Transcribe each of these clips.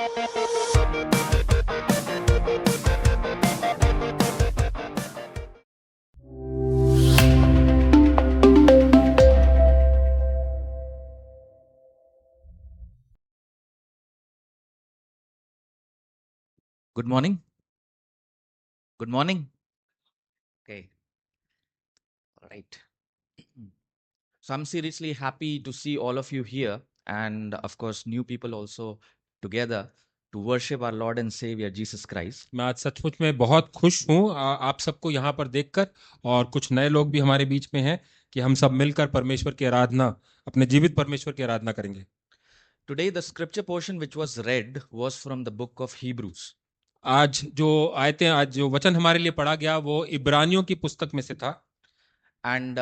Good morning. Good morning. Okay. All right. So I'm seriously happy to see all of you here, and of course, new people also together to worship our Lord and Savior Jesus Christ. मैं आज सचमुच में बहुत खुश हूँ आप सबको यहाँ पर देखकर, और कुछ नए लोग भी हमारे बीच में हैं कि हम सब मिलकर परमेश्वर की आराधना, अपने जीवित परमेश्वर की आराधना करेंगे। Today, the scripture portion which was read was from the book of Hebrews. आज जो वचन हमारे लिए पढ़ा गया वो इब्रानियों की पुस्तक में से था। And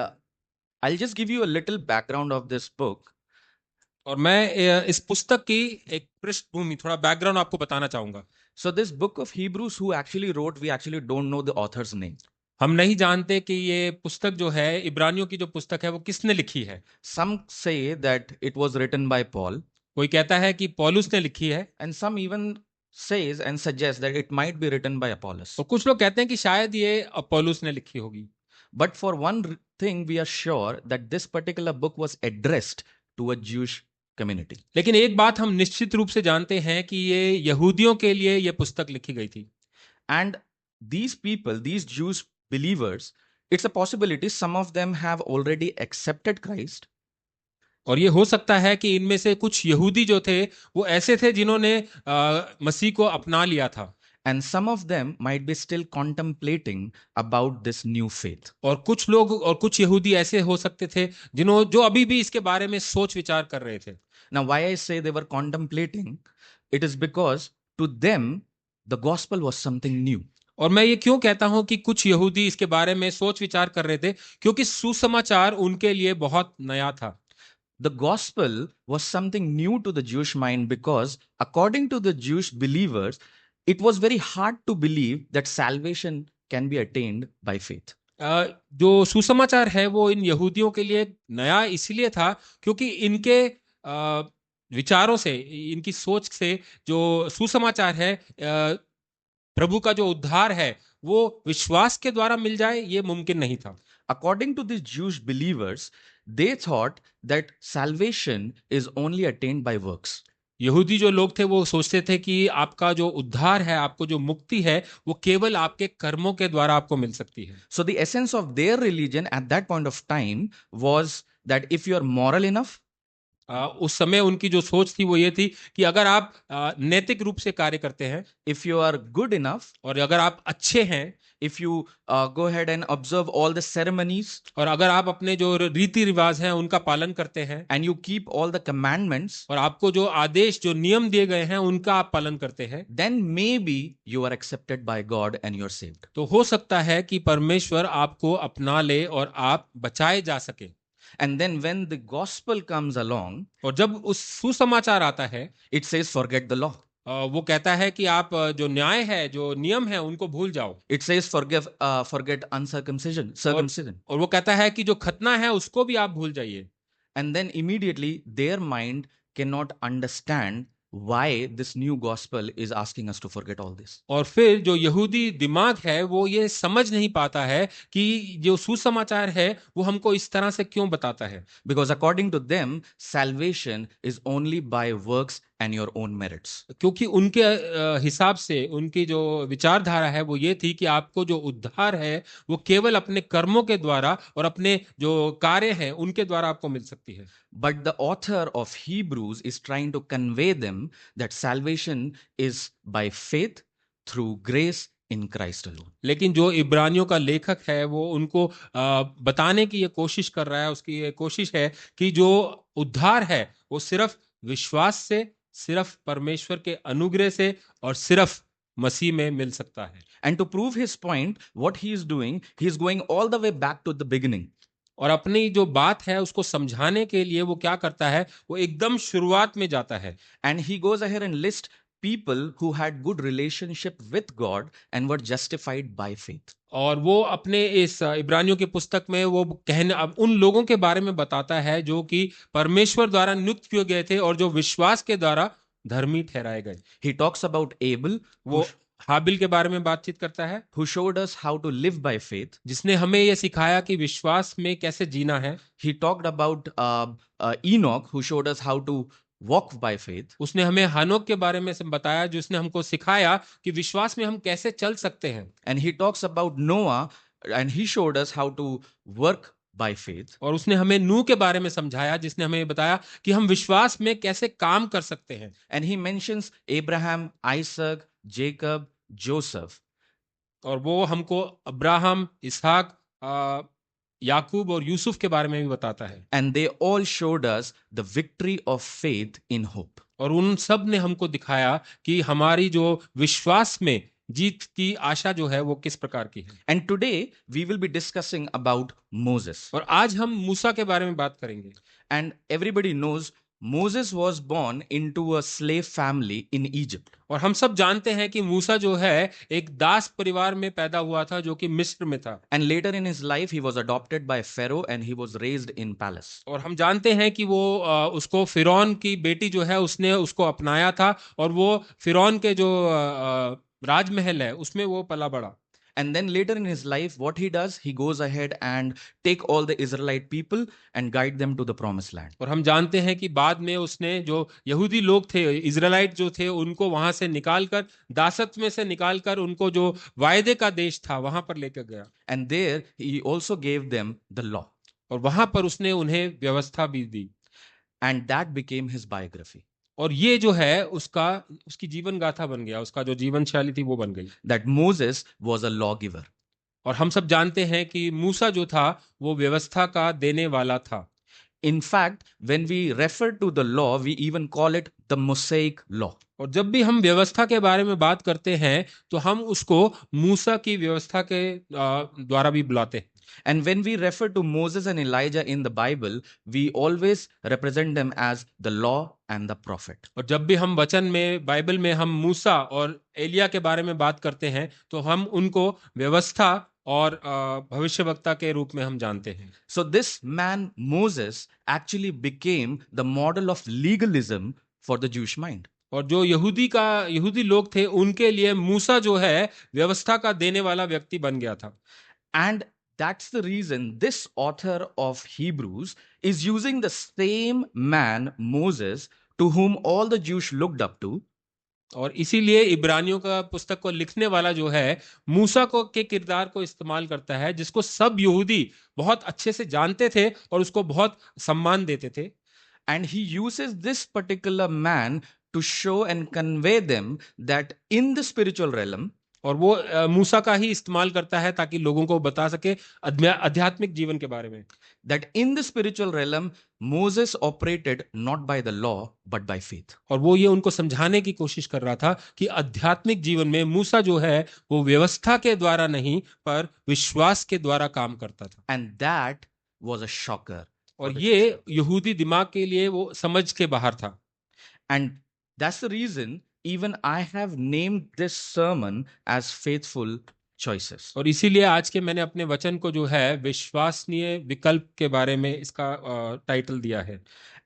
I'll just give you a little background of this book. और मैं इस पुस्तक की एक पृष्ठभूमि, थोड़ा बैकग्राउंड आपको बताना चाहूंगा। So this book of Hebrews, who actually wrote, we actually don't know the author's name. हम नहीं जानते कि ये पुस्तक जो है, इब्रानियों की जो पुस्तक है, वो किसने लिखी है। Some say that it was written by Paul, कोई कहता है कि पौलुस ने लिखी है, and some even says and suggests that it might be written by Apollos. और कुछ लोग कहते हैं कि शायद ये पौलुस ने लिखी होगी। But for one thing, we are sure that this particular book was addressed to a Jewish community. लेकिन एक बात हम निश्चित रूप से जानते हैं कि ये यहूदियों के लिए ये पुस्तक लिखी गई थी। And these people, these Jewish believers, it's a possibility some of them have already accepted Christ. और ये हो सकता है कि इनमें से कुछ यहूदी जो थे वो ऐसे थे जिन्होंने मसीह को अपना लिया था, And some of them might be still contemplating about this new faith. और कुछ लोग और कुछ यहूदी ऐसे हो सकते थे जो अभी भी इसके बारे में सोच विचार कर रहे थे। Now, why I say they were contemplating, it is because to them the gospel was something new. और मैं ये क्यों कहता हूं कि कुछ यहूदी इसके बारे में सोच विचार कर रहे थे, क्योंकि सुसमाचार उनके लिए बहुत नया था। The gospel was something new to the Jewish mind because, according to the Jewish believers, it was very hard to believe that salvation can be attained by faith. जो सुसमाचार है वो इन यहूदियों के लिए नया इसलिए था क्योंकि इनके विचारों से, इनकी सोच से जो सुसमाचार है, प्रभु का जो उद्धार है वो विश्वास के द्वारा मिल जाए, ये मुमकिन नहीं था। According to these Jewish believers, they thought that salvation is only attained by works. यहूदी जो लोग थे वो सोचते थे कि आपका जो उद्धार है, आपको जो मुक्ति है, वो केवल आपके कर्मों के द्वारा आपको मिल सकती है। So the essence of their religion at that point of time was that if you are moral enough, उस समय उनकी जो सोच थी वो ये थी कि अगर आप नैतिक रूप से कार्य करते हैं, if you are good enough, और अगर आप अच्छे हैं, if you go ahead and observe all the ceremonies, और अगर आप अपने जो रीति रिवाज हैं उनका पालन करते हैं, and you keep all the commandments, और आपको जो आदेश, जो नियम दिए गए हैं उनका आप पालन करते हैं, then maybe you are accepted by God and you are saved. तो हो सकता है कि परमेश्वर आपको अपना ले और आप बचाए जा सके। And then when the gospel comes along, और जब उस सुसमाचार आता है, it says forget the law. वो कहता है कि आप जो न्याय है, जो नियम है, उनको भूल जाओ। It says forget circumcision. और वो कहता है कि जो खतना है उसको भी आप भूल जाइए। And then immediately their mind cannot understand why this new gospel is asking us to forget all this. और फिर जो यहूदी दिमाग है वो ये समझ नहीं पाता है कि जो सुसमाचार है वो हमको इस तरह से क्यों बताता है। Because according to them, salvation is only by works and your own merits. क्योंकि उनके हिसाब से, उनकी जो विचारधारा है वो ये थी कि आपको जो उद्धार है वो केवल अपने कर्मों के द्वारा और अपने जो कार्य हैं उनके द्वारा आपको मिल सकती है। But the author of Hebrews is trying to convey them that salvation is by faith through grace in Christ alone. लेकिन जो इब्रानियों का लेखक है वो उनको बताने की ये कोशिश कर रहा है, उसकी ये कोशिश है कि जो उद्धार है वो सिर्फ विश्वास से, सिर्फ परमेश्वर के अनुग्रह से और सिर्फ मसीह में मिल सकता है। And to prove his point, what he is doing, he is going all the way back to the beginning. और अपनी जो बात है उसको समझाने के लिए वो क्या करता है, वो एकदम शुरुआत में जाता है। And he goes ahead and lists people who had good relationship with God and were justified by faith. और वो अपने इस इब्रानियों की पुस्तक में वो अब उन लोगों के बारे में बताता है जो कि परमेश्वर द्वारा नियुक्त किए गए थे और जो विश्वास के द्वारा धर्मी ठहराए गए। He talks about Abel, वो हाबिल के बारे में बातचीत करता है, who showed us how to live by faith. जिसने हमें यह सिखाया कि विश्वास में कैसे जीना है। He talked about Enoch, who showed us how to walk by faith. उसने हमें हानोक के बारे में बताया, जिसने हमको सिखाया कि विश्वास में हम कैसे चल सकते हैं। And he talks about Noah, and he showed us how to work by faith. और उसने हमें नूह के बारे में समझाया, जिसने हमें बताया कि हम विश्वास में कैसे काम कर सकते हैं। And he mentions Abraham, Isaac, Jacob, Joseph. और वो हमको अब्राहम, इसहाक, याकूब और यूसुफ के बारे में भी बताता है। And they all showed us the victory of faith in hope. और उन सब ने हमको दिखाया कि हमारी जो विश्वास में जीत की आशा जो है वो किस प्रकार की है। And today we will be discussing about Moses. और आज हम मूसा के बारे में बात करेंगे। And everybody knows Moses was born into a slave family in Egypt. और हम सब जानते हैं कि मूसा जो है एक दास परिवार में पैदा हुआ था, जो कि मिस्र में था। And later in his life he was adopted by Pharaoh and he was raised in palace. और हम जानते हैं कि वो उसको फिरौन की बेटी जो है उसने उसको अपनाया था, और वो फिरौन के जो राजमहल है उसमें वो पला बड़ा। And then later in his life, what he does, he goes ahead and take all the Israelite people and guide them to the promised land. और हम जानते हैं कि बाद में उसने जो यहूदी लोग थे, इजराइलाइट जो थे, उनको वहां से निकालकर, दासत्व में से निकालकर उनको जो वायदे का देश था वहां पर लेकर गया। And there he also gave them the law. और वहां पर उसने उन्हें व्यवस्था भी दी। And that became his biography. और ये जो है उसकी जीवन गाथा बन गया, उसका जो जीवन शैली थी वो बन गई। That Moses was a lawgiver. और हम सब जानते हैं कि मूसा जो था वो व्यवस्था का देने वाला था। In fact, when we refer to the law, we even call it the Mosaic law. और जब भी हम व्यवस्था के बारे में बात करते हैं तो हम उसको मूसा की व्यवस्था के द्वारा भी बुलाते हैं। And when we refer to Moses and Elijah in the Bible, we always represent them as the law and the prophet. और जब भी हम वचन में, बाइबल में हम मूसा और एलिया के बारे में बात करते हैं तो हम उनको व्यवस्था और भविष्यवक्ता के रूप में हम जानते हैं। So this man Moses actually became the model of legalism for the Jewish mind. और जो यहूदी लोग थे उनके लिए मूसा जो है व्यवस्था का देने वाला व्यक्ति बन गया था। And that's the reason this author of Hebrews is using the same man Moses to whom all the Jews looked up to. और इसीलिए इब्रानियों का पुस्तक को लिखने वाला जो है मूसा को के किरदार को इस्तेमाल करता है, जिसको सब यहूदी बहुत अच्छे से जानते थे और उसको बहुत सम्मान देते थे। And he uses this particular man to show and convey them that in the spiritual realm, और वो मूसा का ही इस्तेमाल करता है ताकि लोगों को बता सके आध्यात्मिक जीवन के बारे में, that in the spiritual realm Moses operated not by the law but by faith. और वो ये उनको समझाने की कोशिश कर रहा था कि आध्यात्मिक जीवन में मूसा जो है वो व्यवस्था के द्वारा नहीं पर विश्वास के द्वारा काम करता था। And that was a shocker. और ये यहूदी दिमाग के लिए वो समझ के बाहर था। And that's the reason even I have named this sermon as Faithful Choices. और इसीलिए आज के मैंने अपने वचन को जो है विश्वसनीय विकल्प के बारे में इसका टाइटल दिया है।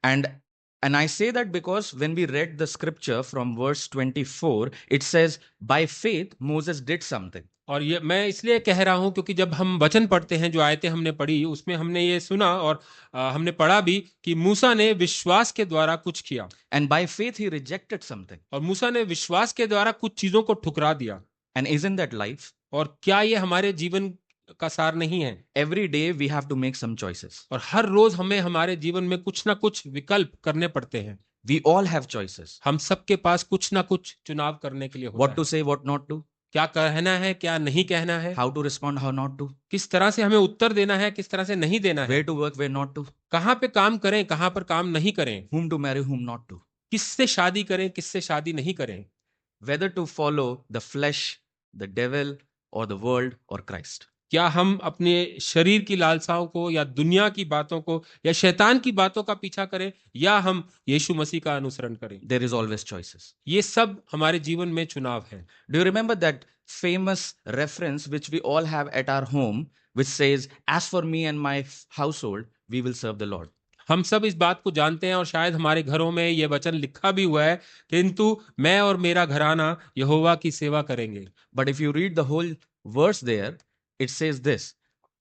And I say that because when we read the scripture from verse 24, it says, by faith Moses did something. और ये मैं इसलिए कह रहा हूं क्योंकि जब हम वचन पढ़ते हैं, जो आयतें हमने पढ़ी उसमें हमने ये सुना और हमने पढ़ा भी कि मूसा ने विश्वास के द्वारा कुछ किया। And by faith he rejected something. और मूसा ने विश्वास के द्वारा कुछ चीजों को ठुकरा दिया। And isn't that life? और क्या ये हमारे जीवन का सार नहीं है? Every day we have to make some choices. और हर रोज हमें हमारे जीवन में कुछ ना कुछ विकल्प करने पड़ते हैं। We all have choices. हम सबके पास कुछ ना कुछ चुनाव करने के लिए होता What to say, what not to. क्या कहना है, क्या नहीं कहना है, How to respond, how not to. किस तरह से हमें उत्तर देना है, किस तरह से नहीं देना है, Where to work, where not to. कहाँ पे काम करें, कहाँ पर काम नहीं करें, Whom to marry, whom not to. किससे शादी करें, किससे शादी नहीं करें, Whether to follow the flesh, the devil, or the world, or Christ. क्या हम अपने शरीर की लालसाओं को या दुनिया की बातों को या शैतान की बातों का पीछा करें या हम यीशु मसीह का अनुसरण करें। There is always choices. ये सब हमारे जीवन में चुनाव है। Do you remember that famous reference which we all have at our home, which says, as for me and my household, we will serve the Lord? हम सब इस बात को जानते हैं और शायद हमारे घरों में ये वचन लिखा भी हुआ है, किंतु मैं और मेरा घराना यहोवा की सेवा करेंगे। But if you read the whole verse there, it says this.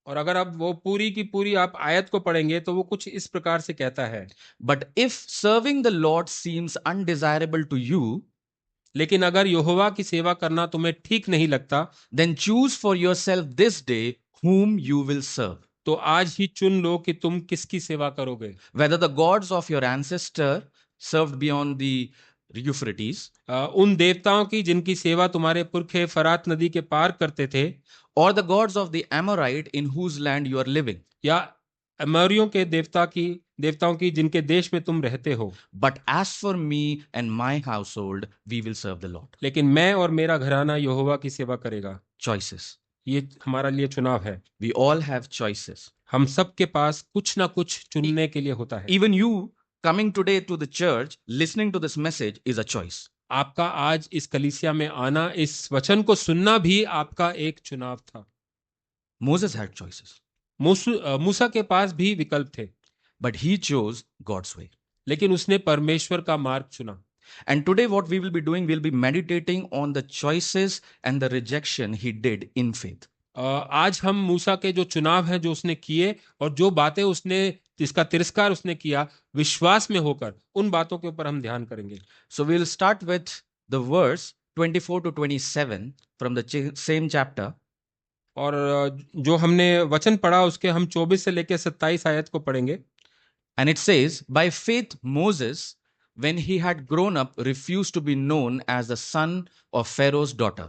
और अगर आप वो पूरी की पूरी आप आयत को पढ़ेंगे तो वो कुछ इस प्रकार से कहता है, But if serving the Lord seems undesirable to you, लेकिन अगर यहोवा की सेवा करना तुम्हें ठीक नहीं लगता, then choose for yourself this day whom you will serve. तो आज ही चुन लो कि तुम किसकी सेवा करोगे। Whether the gods of your ancestor served beyond the Euphrates, उन देवताओं की जिनकी सेवा तुम्हारे पुरखे फरात नदी के पार करते थे, or the gods of the Amorite in whose land you are living. या अमोरियों के देवताओं की जिनके देश में तुम रहते हो। But as for me and my household, we will serve the Lord. लेकिन मैं और मेरा घराना यहोवा की सेवा करेगा। Choices. ये हमारा लिए चुनाव है। We all have choices. हम सब के पास कुछ ना कुछ चुनने के लिए होता है। Even you coming today to the church, listening to this message is a choice. आपका आज इस कलीसिया में आना, इस वचन को सुनना भी आपका एक चुनाव था। Moses had choices, मूसा के पास भी विकल्प थे, but he chose God's way. लेकिन उसने परमेश्वर का मार्ग चुना। And today, what we will be doing, we'll be meditating on the choices and the rejection he did in faith. आज हम मूसा के जो चुनाव हैं जो उसने किए और जो बातें उसने जिसका तिरस्कार उसने किया विश्वास में होकर, उन बातों के ऊपर हम ध्यान करेंगे। So we'll start with the verse 24 to 27 from the same chapter. और जो हमने वचन पढ़ा उसके हम 24 से लेकर 27 आयत को पढ़ेंगे। And it says, by faith Moses, when he had grown up, refused to be known as the son of Pharaoh's daughter.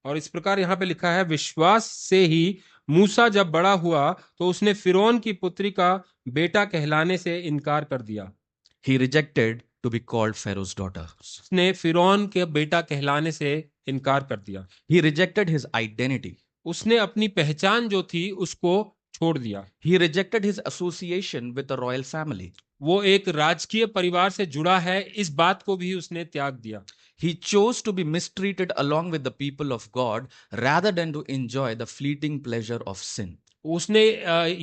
और इस प्रकार यहाँ पे लिखा है, विश्वास से ही मूसा जब बड़ा हुआ तो उसने फिरौन की पुत्री का बेटा कहलाने से इनकार कर दिया। He rejected to be called Pharaoh's daughter. उसने फिरौन के बेटा कहलाने से इनकार कर दिया। He rejected his identity. उसने अपनी पहचान जो थी उसको छोड़ दिया। He rejected his association with the royal family. वो एक राजकीय परिवार से जुड़ा है, इस बात को भी उसने त्याग दिया। He chose to be mistreated along with the people of God rather than to enjoy the fleeting pleasure of sin. उसने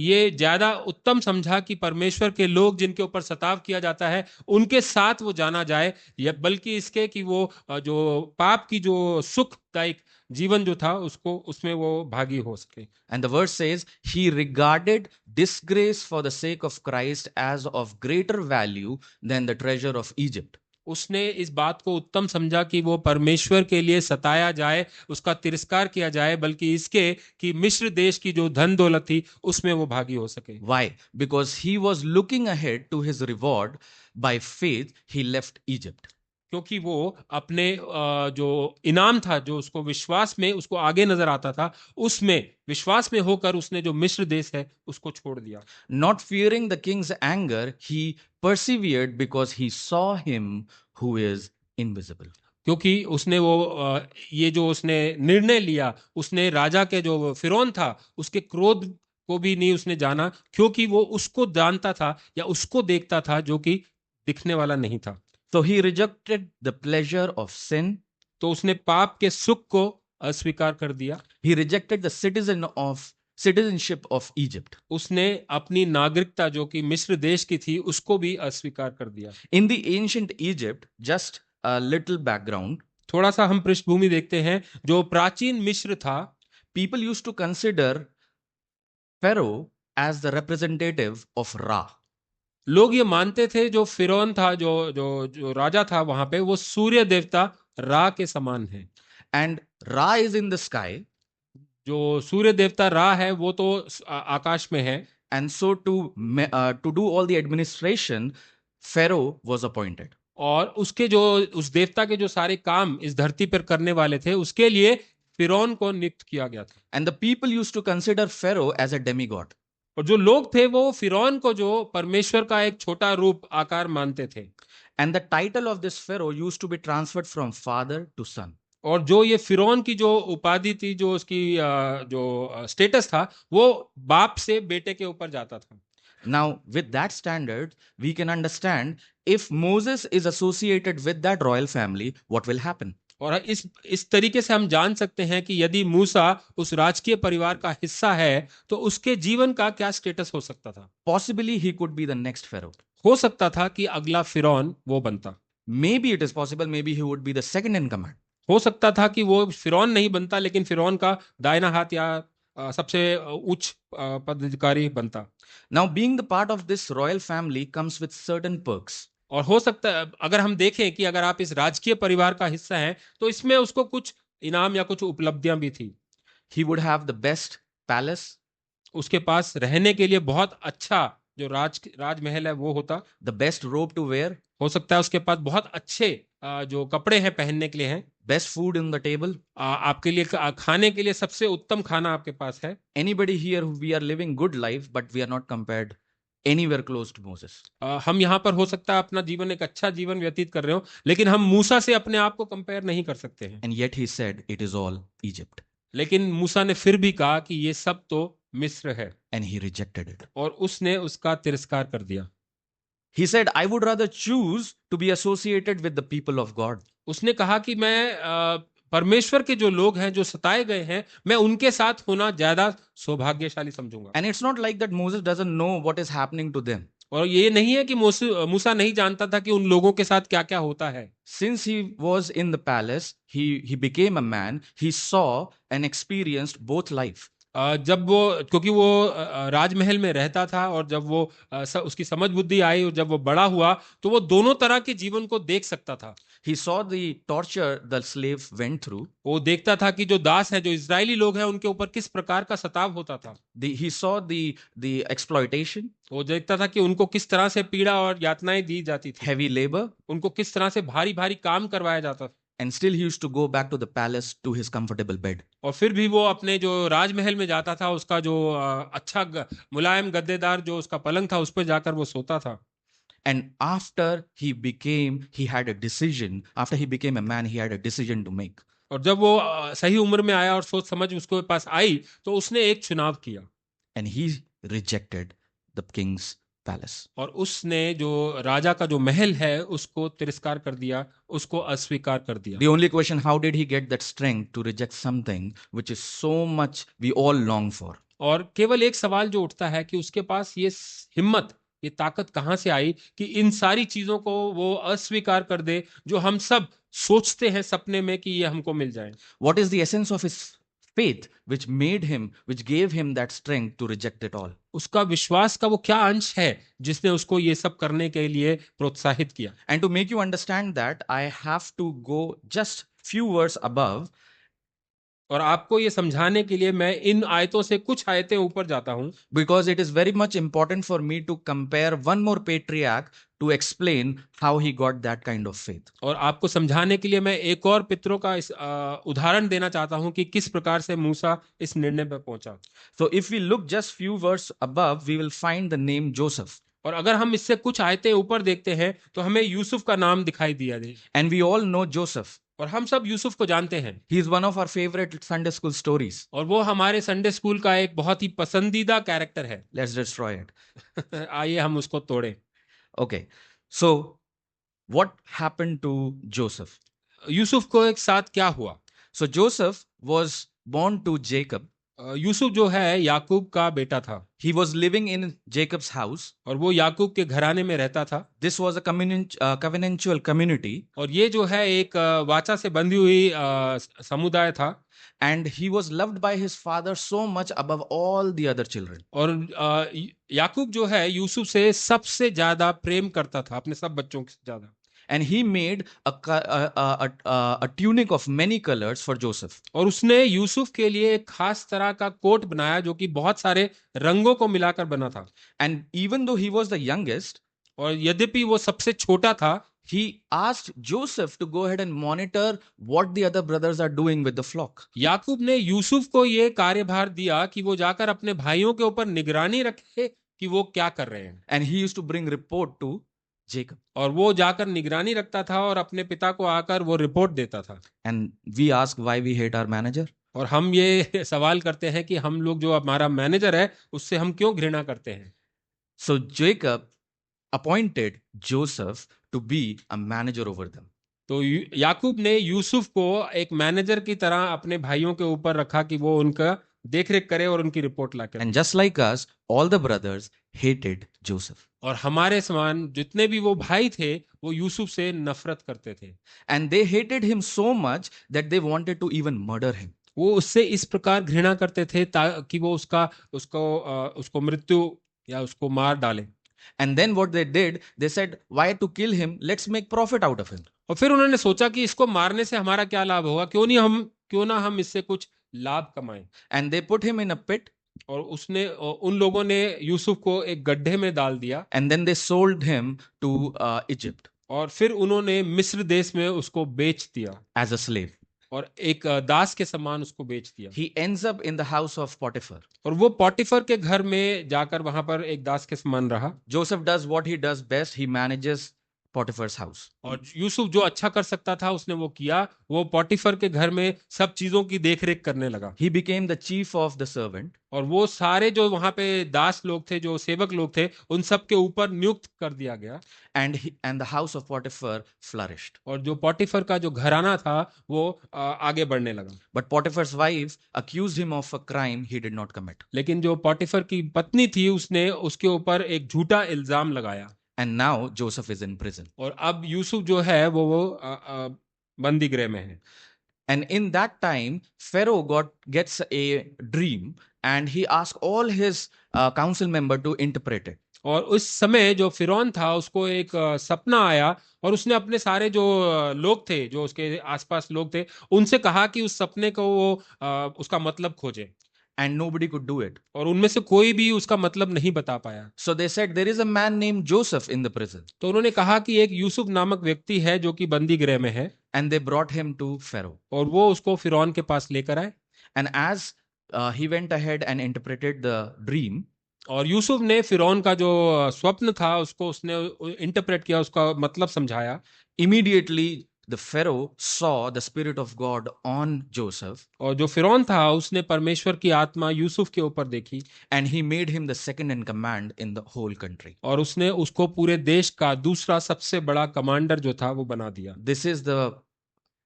ये ज्यादा उत्तम समझा कि परमेश्वर के लोग जिनके ऊपर सताव किया जाता है उनके साथ वो जाना जाए, या बल्कि इसके कि वो जो पाप की जो सुखदायक जीवन जो था उसको उसमें वो भागी हो सके। And the verse says, he regarded disgrace for the sake of Christ as of greater value than the treasure of Egypt. उसने इस बात को उत्तम समझा कि वो परमेश्वर के लिए सताया जाए, उसका तिरस्कार किया जाए, बल्कि इसके कि मिस्र देश की जो धन दौलत थी उसमें वो भागी हो सके। Why? Because he was looking ahead to his reward. By faith, he left Egypt. क्योंकि वो अपने जो इनाम था, जो उसको विश्वास में उसको आगे नजर आता था, उसमें विश्वास में होकर उसने जो मिस्र देश है उसको छोड़ दिया। Not fearing the king's anger, he persevered because he saw him who is invisible. क्योंकि उसने वो ये जो उसने निर्णय लिया, उसने राजा के जो फिरौन था उसके क्रोध को भी नहीं उसने जाना, क्योंकि वो उसको जानता था या उसको देखता था जो कि दिखने वाला नहीं था। So he rejected the pleasure of sin. तो उसने पाप के सुख को अस्वीकार कर दिया। He rejected the citizenship of Egypt. उसने अपनी नागरिकता जो कि मिस्र देश की थी उसको भी अस्वीकार कर दिया। In the ancient Egypt, just a little background, थोड़ा सा हम पृष्ठभूमि देखते हैं। जो प्राचीन मिस्र था, people used to consider Pharaoh as the representative of Ra. लोग ये मानते थे जो फिरौन था, जो राजा था वहां पे, वो सूर्य देवता रा के समान है। And Ra is in the sky. जो सूर्य देवता रा है वो तो आकाश में है। And so to do all the administration, Pharaoh was appointed. और उसके जो उस देवता के जो सारे काम इस धरती पर करने वाले थे उसके लिए फिरौन को नियुक्त किया गया था। And the people used to consider Pharaoh as a demigod. और जो लोग थे वो फिरौन को जो परमेश्वर का एक छोटा रूप आकार मानते थे। And the title of this Pharaoh used to be transferred from father to son. और जो ये फिरौन की जो उपाधि थी, जो उसकी जो स्टेटस था, वो बाप से बेटे के ऊपर जाता था। Now, with that standard, we can understand if Moses is associated with that royal family, what will happen. और इस तरीके से हम जान सकते हैं कि यदि मूसा उस राजकीय परिवार का हिस्सा है तो उसके जीवन का क्या स्टेटस हो सकता था। Possibly he could be the next Pharaoh. हो सकता था कि अगला फिरौन वो बनता। Maybe it is possible, maybe he would be the second in command. हो सकता था कि वो फिरौन नहीं बनता लेकिन फिरौन का दाहिना हाथ या सबसे उच्च पदाधिकारी बनता। Now, being the part of this royal family comes with certain perks. और हो सकता है अगर हम देखें कि अगर आप इस राजकीय परिवार का हिस्सा हैं तो इसमें उसको कुछ इनाम या कुछ उपलब्धियां भी थी। He would have the best palace, उसके पास रहने के लिए बहुत अच्छा जो राजमहल है वो होता। the best robe to wear, हो सकता है उसके पास बहुत अच्छे जो कपड़े हैं पहनने के लिए हैं। best food in the table. आपके लिए खाने के लिए सबसे उत्तम खाना आपके पास है। Anybody here who we are living good life, but we are not compared anywhere close to Moses. हम यहाँ पर हो सकता है अपना जीवन एक अच्छा जीवन व्यतीत कर रहे हो लेकिन हम मूसा से अपने आप को कंपेयर नहीं कर सकते हैं। And yet he said, it is all Egypt. लेकिन मूसा ने फिर भी कहा कि ये सब तो मिस्र है And he rejected it. और उसने उसका तिरस्कार कर दिया। He said, I would rather choose to be associated with the people of God. उसने कहा कि मैं परमेश्वर के जो लोग हैं जो सताए गए हैं मैं उनके साथ होना ज्यादा सौभाग्यशाली समझूंगा। And it's not like that Moses doesn't know what is happening to them. और ये नहीं है कि मूसा नहीं जानता था कि उन लोगों के साथ क्या क्या होता है। Since he was in the palace, he became a man, he saw and experienced both life. जब वो क्योंकि वो राजमहल में रहता था और जब वो उसकी समझ बुद्धि आई और जब वो बड़ा हुआ तो वो दोनों तरह के जीवन को देख सकता था। He saw the torture the slave went through. वो देखता था कि जो दास है जो इजरायली लोग हैं उनके ऊपर किस प्रकार का सताव होता था। He saw the exploitation, वो देखता था कि उनको किस तरह से पीड़ा और यातनाएं दी जाती थी। heavy labor, उनको किस तरह से भारी भारी काम करवाया जाता था। and still he used to go back to the palace to his comfortable bed. और फिर भी वो अपने जो राजमहल में जाता था उसका जो अच्छा मुलायम गद्देदार जो उसका पलंग था उस पर जाकर वो सोता था। And after he had a decision, after he became a man, he had a decision to make. और जब वो सही उम्र में आया और सोच समझ उसके पास आई तो उसने एक चुनाव किया। And he rejected the king's palace. और उसने जो राजा का जो महल है उसको तिरस्कार कर दिया, उसको अस्वीकार कर दिया। The only question, how did he get that strength to reject something which is so much we all long for? और केवल एक सवाल जो उठता है कि उसके पास ये हिम्मत, ये ताकत कहां से आई कि इन सारी चीजों को वो अस्वीकार कर दे जो हम सब सोचते हैं सपने में कि ये हमको मिल जाए। What is the essence of his faith which gave him that strength to reject it all? उसका विश्वास का वो क्या अंश है जिसने उसको ये सब करने के लिए प्रोत्साहित किया। And to make you understand that, I have to go just few verse above. और आपको ये समझाने के लिए मैं इन आयतों से कुछ आयतें ऊपर जाता हूं। Because it is very much important for me to compare one more patriarch to explain how he got that kind of faith. और आपको समझाने के लिए मैं एक और पितरों का इस उदाहरण देना चाहता हूं कि किस प्रकार से मूसा इस निर्णय पर पहुंचा। So if we look just few verse above, we will find the name Joseph. और अगर हम इससे कुछ आयतें ऊपर देखते हैं तो हमें यूसुफ का नाम दिखाई दिया दे। And we all know Joseph. और हम सब यूसुफ को जानते हैं। He is one of our favorite Sunday school stories. और वो हमारे संडे स्कूल का एक बहुत ही पसंदीदा कैरेक्टर है। Let's destroy it. आइए हम उसको तोड़ें। Okay. So what happened to Joseph? Yusuf को एक साथ क्या हुआ? So Joseph was born to Jacob. Yusuf जो है याकूब का बेटा था। He was living in Jacob's house. और वो याकूब के घराने में रहता था। This was a covenantal community. और ये जो है एक वाचा से बंधी हुई समुदाय था। And he was loved by his father so much above all the other children. और याकूब जो है यूसुफ से सबसे ज्यादा प्रेम करता था, अपने सब बच्चों से ज्यादा। And he made a tunic of many colors for Joseph. और उसने यूसुफ के लिए एक खास तरह का कोट बनाया जो कि बहुत सारे रंगों को मिलाकर बना था। And even though he was the youngest, और यद्यपि वो सबसे छोटा था, he asked Joseph to go ahead and monitor what the other brothers are doing with the flock. याकूब ने यूसुफ को ये कार्यभार दिया कि वो जाकर अपने भाइयों के ऊपर निगरानी रखे कि वो क्या कर रहे हैं। And he used to bring report to Jacob. और वो जाकर निगरानी रखता था और अपने पिता को आकर वो रिपोर्ट देता था। And we ask why we hate our manager. और हम ये सवाल करते हैं कि हम लोग जो हमारा मैनेजर है उससे हम क्यों घृणा करते हैं। So Jacob appointed Joseph to be a manager over them. तो याकूब ने यूसुफ को एक मैनेजर की तरह अपने भाइयों के ऊपर रखा कि वो उनका देखरेख करे और उनकी report locker And just like us, all the brothers hated Joseph. और हमारे समान जितने भी वो भाई थे वो यूसुफ से नफरत करते थे And they hated him so much that they wanted to even murder him. वो उससे इस प्रकार घृणा करते थे ताकि वो उसको मृत्यु या उसको मार डाले And then what they did, they said, why to kill him? Let's make profit out of him. और फिर उन्होंने सोचा कि इसको मारने से हमारा क्या लाभ होगा क्यों ना हम इससे कुछ लाभ कमाएं And they put him in a pit, और उन लोगों ने यूसुफ को एक गड्ढे में डाल दिया and then they sold him to Egypt और फिर उन्होंने मिस्र देश में उसको बेच दिया as a slave. और एक दास के समान उसको बेच दिया He ends up in the house of Potiphar. और वो पोटिफर के घर में जाकर वहां पर एक दास के समान रहा Joseph does what he does best. He manages Potiphar's house. और यूसुफ जो अच्छा कर सकता था उसने वो किया वो पोटिफर के घर में सब चीजों की देखरेख करने लगा He became the chief of the servant. और वो सारे जो वहां पे दास लोग थे जो सेवक लोग थे उन सब के ऊपर नियुक्त कर दिया गया And the house of Potiphar flourished. और जो पोटिफर का जो घराना था वो आगे बढ़ने लगा But Potiphar's wife accused him of a crime he did not commit. लेकिन जो पोटिफर की पत्नी थी उसने उसके ऊपर एक झूठा इल्जाम लगाया And now Joseph is in prison. और अब यूसुफ जो है वो बंदी गृह में है And in that time, Pharaoh gets a dream, and he asks all his council member to interpret it. और उस समय जो फिरौन था उसको एक सपना आया और उसने अपने सारे जो लोग थे जो उसके आसपास लोग थे उनसे कहा कि उस सपने को वो उसका मतलब खोजे And nobody could do it. और उनमें से कोई भी उसका मतलब नहीं बता पाया So they said, there is a man named Joseph in the prison. तो उन्होंने कहा कि एक यूसुफ नामक व्यक्ति है जो कि बंदी गृह में है And they brought him to Pharaoh. और वो उसको फिरौन के पास लेकर आए And as he went ahead and interpreted the dream, और यूसुफ ने फिरौन का जो स्वप्न था उसने इंटरप्रेट किया उसका मतलब समझाया immediately the Pharaoh saw the Spirit of God on Joseph, और जो फिरौन था उसने परमेश्वर की आत्मा यूसुफ के ऊपर देखी and he made him the second in command in the whole country. और उसने उसको पूरे देश का दूसरा सबसे बड़ा कमांडर जो था वो बना दिया This is the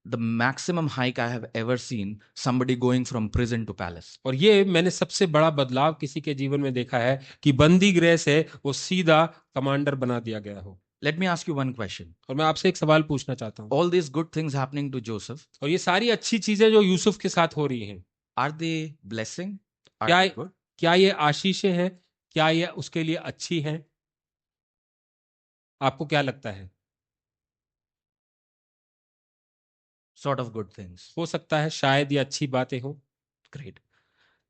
maximum hike I have ever seen, somebody going from prison to palace. और ये मैंने सबसे बड़ा बदलाव किसी के जीवन में देखा है कि बंदी गृह से वो सीधा कमांडर बना दिया गया हो Let me ask you one question. और मैं आपसे एक सवाल पूछना चाहता हूँ All these good things happening to Joseph, और ये सारी अच्छी चीजें जो यूसुफ के साथ हो रही हैं are they blessing? Are क्या they good? क्या ये आशीषें हैं क्या ये उसके लिए अच्छी हैं आपको क्या लगता है Sort of good things. हो सकता है शायद ये अच्छी बातें हो Great.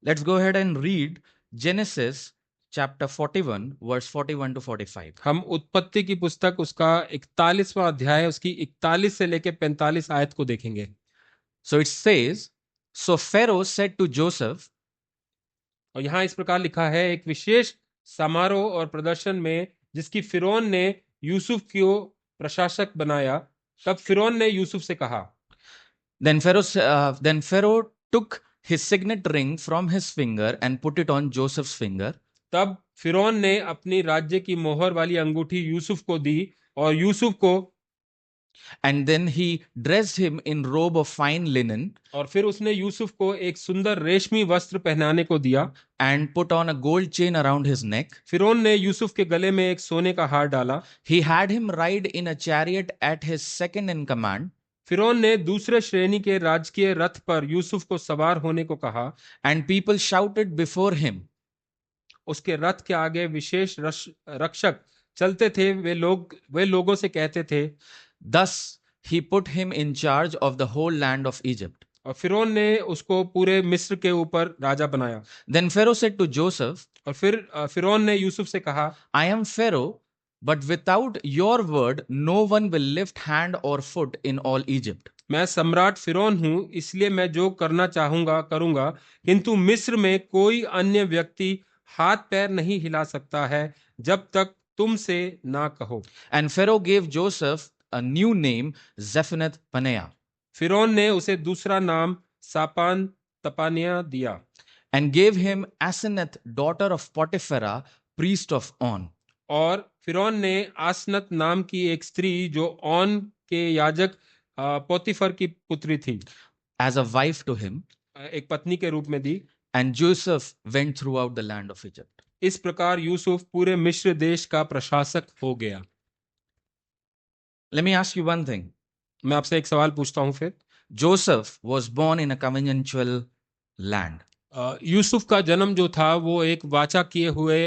Let's go ahead and read Genesis chapter 41, verse 41 to 45. हम उत्पत्ति की पुस्तक उसका 41वां अध्याय उसकी 41 से लेकर 45 आयत को देखेंगे So it says, so Pharaoh said to Joseph, और यहाँ इस प्रकार लिखा है एक विशेष समारोह और प्रदर्शन में जिसकी फिरौन ने यूसुफ को प्रशासक बनाया तब फिरौन ने यूसुफ से कहा then Pharaoh took his signet ring from his finger and put it on Joseph's finger. तब फिरौन ने अपनी राज्य की मोहर वाली अंगूठी यूसुफ को दी और यूसुफ को And then he dressed him in robe of fine linen और फिर उसने यूसुफ को एक सुंदर रेशमी वस्त्र पहनाने को दिया and put on a gold chain around his neck. फिरौन ने यूसुफ के गले में एक सोने का हार डाला He had him ride in a chariot at his second in command, फिरौन ने दूसरे श्रेणी के राजकीय रथ पर यूसुफ को सवार होने को कहा and people shouted before him. उसके रथ के आगे विशेष रक्षक चलते थे वे लोगों से कहते थे Thus he put him in charge of the whole land of Egypt. और फिरौन ने उसको पूरे मिस्र के ऊपर राजा बनाया Then Pharaoh said to Joseph, और फिर फिरौन ने यूसुफ से कहा I am Pharaoh, but without your word, no one will lift hand or foot in all Egypt. मैं सम्राट फिरौन हूं इसलिए मैं जो करना चाहूंगा करूंगा किंतु मिस्र में कोई अन्य व्यक्ति हाथ पैर नहीं हिला सकता है जब तक तुमसे ना कहो And Pharaoh gave Joseph a new name, Zephanath Paneah, फिरौन ने उसे दूसरा नाम सापान तपानिया दिया and gave him Asenath, daughter of Potipharah, priest of On. और फिरौन ने आसनत नाम की एक स्त्री जो ऑन के याजक पोतीफर की पुत्री थी, as a wife to him, एक पत्नी के रूप में दी। and Joseph went throughout the land of Egypt. इस प्रकार यूसुफ पूरे मिस्र देश का प्रशासक हो गया। Let me ask you one thing. मैं आपसे एक सवाल पूछता हूं फिर। Joseph was born in a covenantal land. Yusuf का जन्म जो था वो एक वाचा किए हुए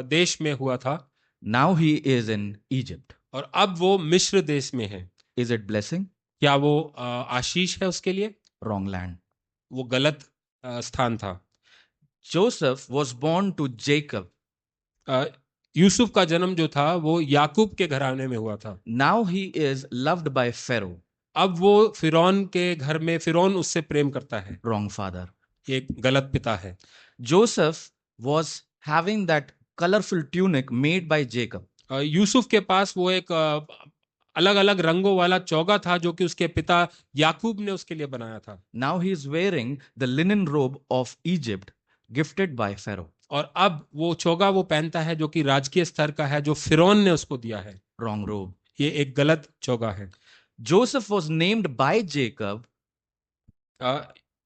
देश में हुआ था, Now he is in Egypt. और अब वो मिस्र देश में है। Is it blessing? क्या वो आशीष है उसके लिए? Wrong land. वो गलत स्थान था। Joseph was born to Jacob. Yusuf का जन्म जो था वो याकूब के घराने में हुआ था। Now he is loved by Pharaoh. अब वो फिरौन के घर में, फिरौन उससे प्रेम करता है। Wrong father. एक गलत पिता है। Joseph was having that colorful tunic made by Jacob. Yusuf के पास वो एक अलग अलग रंगों वाला चौगा था जो कि उसके पिता याकूब ने उसके लिए बनाया था। Now he is wearing the linen robe of Egypt gifted by Pharaoh. और अब वो चौगा वो पहनता है जो कि राजकीय स्तर का है, जो फिरौन ने उसको दिया है। Wrong robe. ये एक गलत चौगा है। Joseph was named by Jacob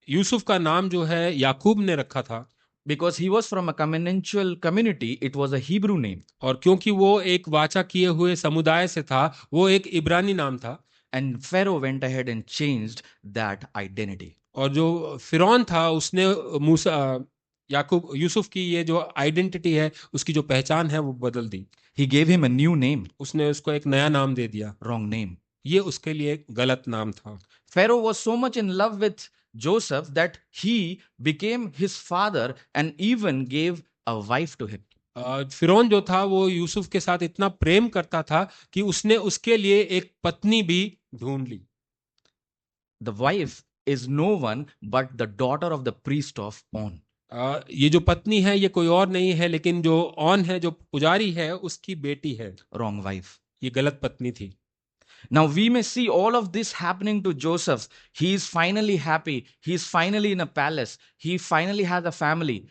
Yusuf का नाम जो है याकूब ने रखा था, because he was from a covenantal community. It was a Hebrew name. और क्योंकि वो एक वाचा किए हुए समुदाय से था, वो एक इब्रानी नाम था। And Pharaoh went ahead and changed that identity. और जो फिरौन था उसने मूसा याकूब यूसुफ की ये जो आइडेंटिटी है, उसकी जो पहचान है वो बदल दी। He gave him a new name. उसने उसको एक नया नाम दे दिया। Wrong name. ये उसके लिए एक गलत नाम था। Pharaoh was so much in love with Joseph that he became his father and even gave a wife to him. फिरौन जो था वो यूसुफ के साथ इतना प्रेम करता था कि उसने उसके लिए एक पत्नी भी ढूंढ ली। The wife is no one but the daughter of the priest of On. ये जो पत्नी है ये कोई और नहीं है, लेकिन जो ऑन है, जो पुजारी है, उसकी बेटी है। Wrong wife. ये गलत पत्नी थी। Now we may see all of this happening to Joseph. He is finally happy. He is finally in a palace. He finally has a family,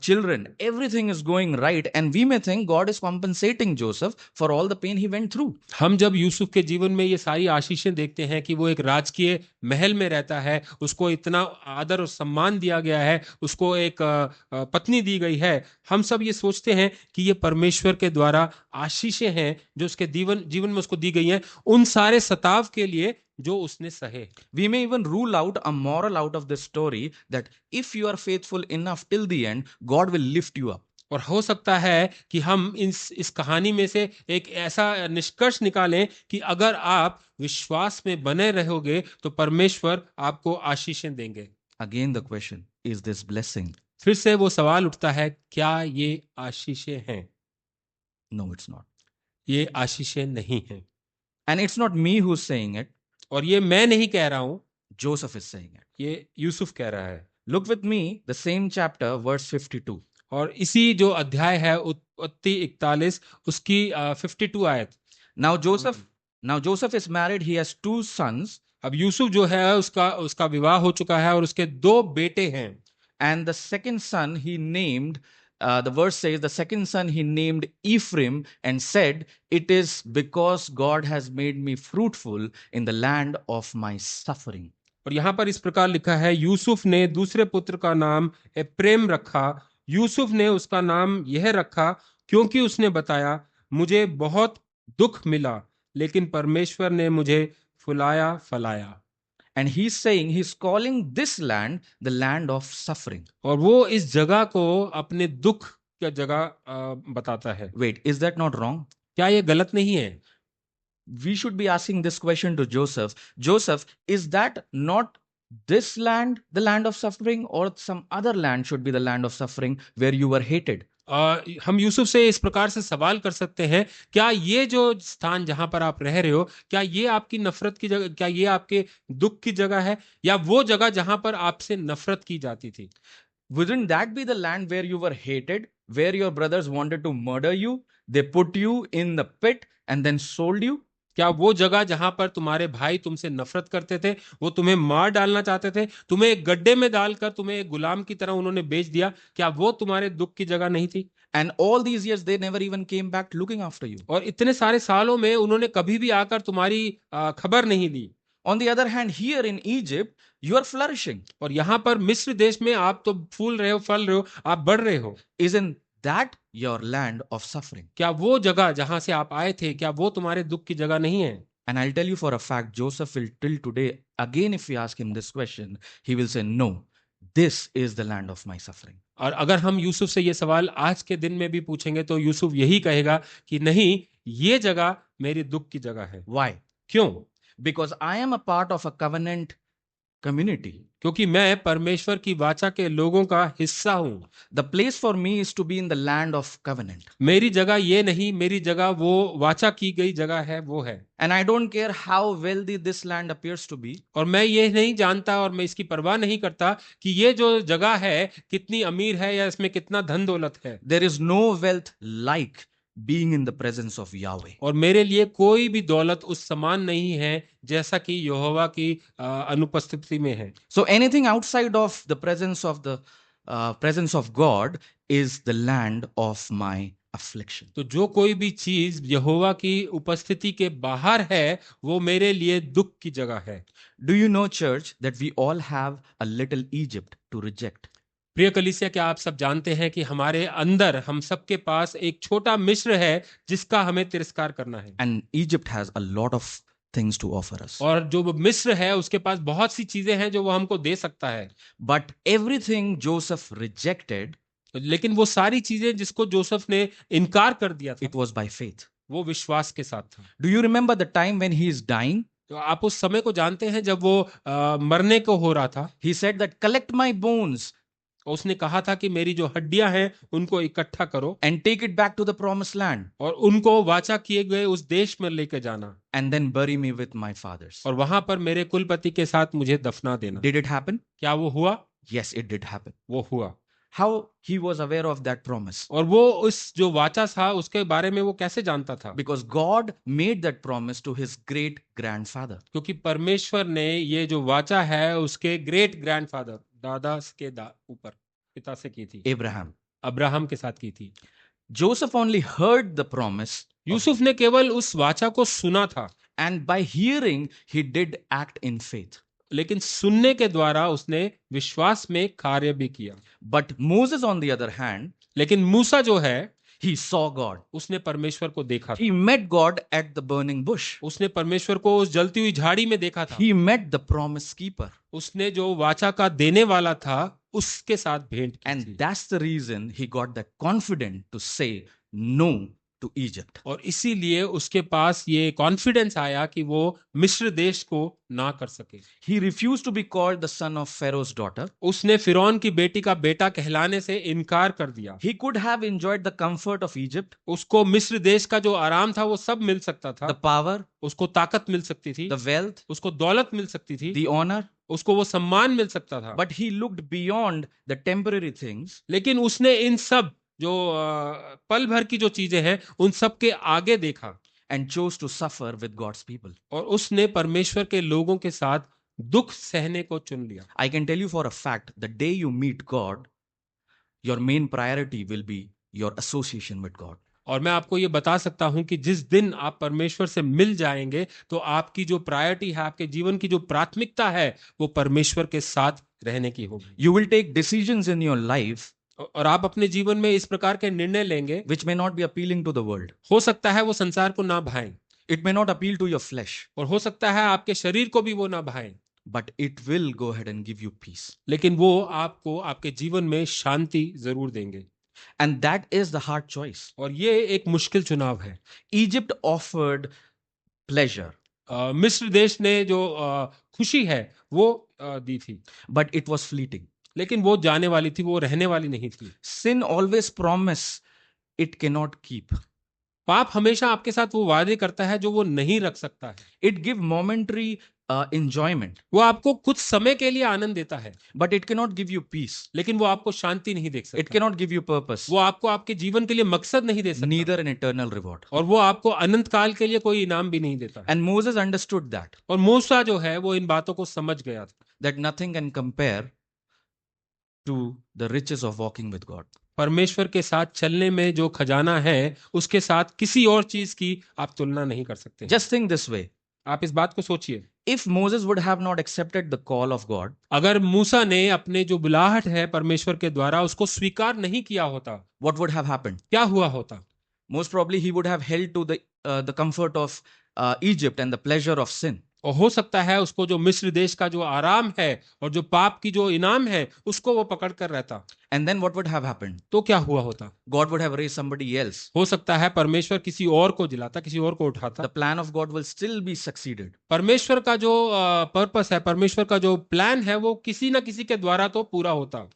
children. Everything is going right. And we may think God is compensating Joseph for all the pain he went through. हम जब यूसुफ के जीवन में ये सारी आशीषें देखते हैं कि वो एक राजकीय महल में रहता है, उसको इतना आदर और सम्मान दिया गया है, उसको एक पत्नी दी गई है, हम सब ये सोचते हैं कि ये परमेश्वर के द्वारा आशीषें हैं जो उसके जीवन में उसको दी गई हैं, उन सारे सताव के लिए जो उसने सहे। We may even rule out a moral out of this story that if you are faithful enough till the end, God will lift you up. और हो सकता है कि हम इस कहानी में से एक ऐसा निष्कर्ष निकालें कि अगर आप विश्वास में बने रहोगे तो परमेश्वर आपको आशीषें देंगे। Again, the question is this blessing? फिर से वो सवाल उठता है, क्या ये आशीषें हैं? No, it's not. ये आशीषें नहीं हैं। And it's not me who's saying it. और ये मैं नहीं कह रहा हूं, Joseph is saying it. ये यूसुफ कह रहा है। Look with me, the same chapter, verse 52. और इसी जो अध्याय है उत्पत्ति 41 उसकी 52 आयत। Now Joseph is married. He has two sons. अब यूसुफ जो है उसका विवाह हो चुका है और उसके दो बेटे हैं। And the second son he named, the verse says, the second son he named Ephraim and said, it is because God has made me fruitful in the land of my suffering. और यहाँ पर इस प्रकार लिखा है, यूसुफ ने दूसरे पुत्र का नाम एप्रेम रखा। यूसुफ ने उसका नाम यह रखा क्योंकि उसने बताया, मुझे बहुत दुख मिला लेकिन परमेश्वर ने मुझे फुलाया फलाया। And he's saying, he's calling this land the land of suffering. और वो इस जगह को अपने दुख का जगह बताता है। Wait, is that not wrong? क्या ये गलत नहीं है? We should be asking this question to Joseph. Joseph, is that not this land the land of suffering, or some other land should be the land of suffering where you were hated? हम यूसुफ से इस प्रकार से सवाल कर सकते हैं, क्या ये जो स्थान जहां पर आप रह रहे हो, क्या ये आपकी नफरत की जगह, क्या ये आपके दुख की जगह है, या वो जगह जहां पर आपसे नफरत की जाती थी? Wouldn't that be the land where you were hated, where your brothers wanted to murder you, they put you in the pit and then sold you? क्या वो जगह जहां पर तुम्हारे भाई तुमसे नफरत करते थे, वो तुम्हें मार डालना चाहते थे, तुम्हें एक गड्ढे में डालकर तुम्हें एक गुलाम की तरह उन्होंने बेच दिया, क्या वो तुम्हारे दुख की जगह नहीं थी? And all these years they never even came back looking after you. और इतने सारे सालों में उन्होंने कभी भी आकर तुम्हारी खबर नहीं ली। On the other hand, here in Egypt, you are flourishing. और यहाँ पर मिस्र देश में आप तो फूल रहे हो, फल रहे हो, आप बढ़ रहे हो। Isn't that your land of suffering? क्या वो जगह जहां से आप आए थे, क्या वो तुम्हारे दुख की जगह नहीं है? And I'll tell you for a fact, Joseph will till today, again, if we ask him this question, he will say, no, this is the land of my suffering. और अगर हम यूसुफ से ये सवाल आज के दिन में भी पूछेंगे तो यूसुफ यही कहेगा कि नहीं, ये जगह मेरी दुख की जगह है। Why? क्यों? Because I am a part of a covenant community. क्योंकि मैं परमेश्वर की वाचा के लोगों का हिस्सा हूं। The place for me is to be in the land of covenant. मेरी जगह ये नहीं, मेरी जगह वो वाचा की गई जगह है, वो है। And I don't care how wealthy this land appears to be. और मैं ये नहीं जानता और मैं इसकी परवाह नहीं करता कि ये जो जगह है कितनी अमीर है या इसमें कितना धन दौलत है। There is no wealth like being in the presence of Yahweh. और मेरे लिए कोई भी दौलत उस समान नहीं है जैसा कि यहोवा की अनुपस्थिति में है। So anything outside of the presence of God is the land of my affliction. तो जो कोई भी चीज यहोवा की उपस्थिति के बाहर है वो मेरे लिए दुख की जगह है। Do you know, church, that we all have a little Egypt to reject? प्रिय कलीसिया, क्या आप सब जानते हैं कि हमारे अंदर हम सबके पास एक छोटा मिस्र है जिसका हमें तिरस्कार करना है। And Egypt has a lot of things to offer us. और जो वो मिस्र है उसके पास बहुत सी चीजें हैं जो वो हमको दे सकता है। But everything Joseph rejected, लेकिन वो सारी चीजें जिसको जोसेफ ने इनकार कर दिया था, it was by faith. वो विश्वास के साथ था। Do you remember the time when he is dying? तो आप उस समय को जानते हैं जब वो मरने को हो रहा था। He said that collect my bones उसने कहा था कि मेरी जो हड्डियां हैं उनको इकट्ठा करो and take it back to the promised land और उनको वाचा किए गए उस देश में लेकर जाना and then bury me with my fathers. और वहां पर मेरे कुलपति के साथ मुझे दफना देना। Did it happen? क्या वो हुआ? Yes, it did happen. वो हुआ। How he was aware of that promise? और वो उस जो वाचा था उसके बारे में वो कैसे जानता था? Because God made that promise to his great grandfather. क्योंकि परमेश्वर ने ये जो वाचा है उसके ग्रेट ग्रैंडफादर, दादा के ऊपर, पिता से की थी, Abraham. अब्राहम के साथ की थी। Joseph only heard the promise Yusuf ने केवल उस वाचा को सुना था, and by hearing he did act in faith. लेकिन सुनने के द्वारा उसने विश्वास में कार्य भी किया। But Moses, on the other hand, लेकिन मूसा जो है he saw God. उसने परमेश्वर को देखा था। He met God at the burning bush. उसने परमेश्वर को उस जलती हुई झाड़ी में देखा था। He met the promise keeper. उसने जो वाचा का देने वाला था उसके साथ भेंट की And थी। that's the reason he got that confidence to say no to Egypt. और इसीलिए उसके पास ये कॉन्फिडेंस आया कि वो मिस्र देश को ना कर सके। He refused to be called the son of Pharaoh's daughter. उसने फिरौन की बेटी का बेटा कहलाने से इनकार कर दिया। He could have enjoyed the comfort of Egypt, उसको मिस्र देश का जो आराम था वो सब मिल सकता था। the power, उसको ताकत मिल सकती थी, the wealth, उसको दौलत मिल सकती थी, the honor, उसको वो सम्मान मिल सकता था। but he looked beyond the temporary things लेकिन उसने इन सब जो पल भर की जो चीजें हैं उन सब के आगे देखा and chose to suffer with God's people. और उसने परमेश्वर के लोगों के साथ दुख सहने को चुन लिया। I can tell you for a fact, the day you meet God, your main priority will be your association with God. और मैं आपको ये बता सकता हूं कि जिस दिन आप परमेश्वर से मिल जाएंगे तो आपकी जो प्रायोरिटी है, आपके जीवन की जो प्राथमिकता है वो परमेश्वर के साथ रहने की होगी। You will take decisions in your life और आप अपने जीवन में इस प्रकार के निर्णय लेंगे which may not be appealing to the world. हो सकता है वो संसार को ना भाएं It may not appeal to your flesh, और हो सकता है आपके शरीर को भी वो ना भाएं, but it will go ahead and give you peace. लेकिन वो आपको आपके जीवन में शांति जरूर देंगे। And that is the hard choice. और ये एक मुश्किल चुनाव है। Egypt offered pleasure, मिस्र देश ने जो खुशी है वो दी थी, but it was fleeting. लेकिन वो जाने वाली थी, वो रहने वाली नहीं थी। Sin always promise, it cannot keep. पाप हमेशा आपके साथ वो वादे करता है जो वो नहीं रख सकता है। It give momentary enjoyment, वो आपको कुछ समय के लिए आनंद देता है, but it cannot give you peace. लेकिन वो आपको शांति नहीं दे It सकता। cannot give you purpose, वो आपको आपके जीवन के लिए मकसद नहीं दे सकता, neither an eternal reward. और वो आपको अनंत काल के लिए कोई इनाम भी नहीं देता। And Moses understood that, और मूसा जो है वो इन बातों को समझ गया था, that nothing can compare to the riches of walking with God. परमेश्वर के साथ चलने में जो खजाना है उसके साथ किसी और चीज की आप तुलना नहीं कर सकते। Just think this way. आप इस बात को सोचिए, If Moses would have not accepted the call of God, अगर मूसा ने अपने जो बुलाहट है परमेश्वर के द्वारा उसको स्वीकार नहीं किया होता, what would have happened? क्या हुआ होता? Most probably he would have held to the comfort of Egypt and the pleasure of sin. और हो सकता है उसको जो मिस्र देश का जो आराम है और जो पाप की जो इनाम है उसको वो पकड़ कर रहता। And then what would have happened? तो क्या हुआ होता? God would have raised somebody else. हो सकता है परमेश्वर किसी और को जिलाता, किसी और को उठाता। The plan of God will still be succeeded. परमेश्वर का जो पर्पस है, परमेश्वर का जो प्लान है वो किसी ना किसी के द्वारा तो पूरा होता।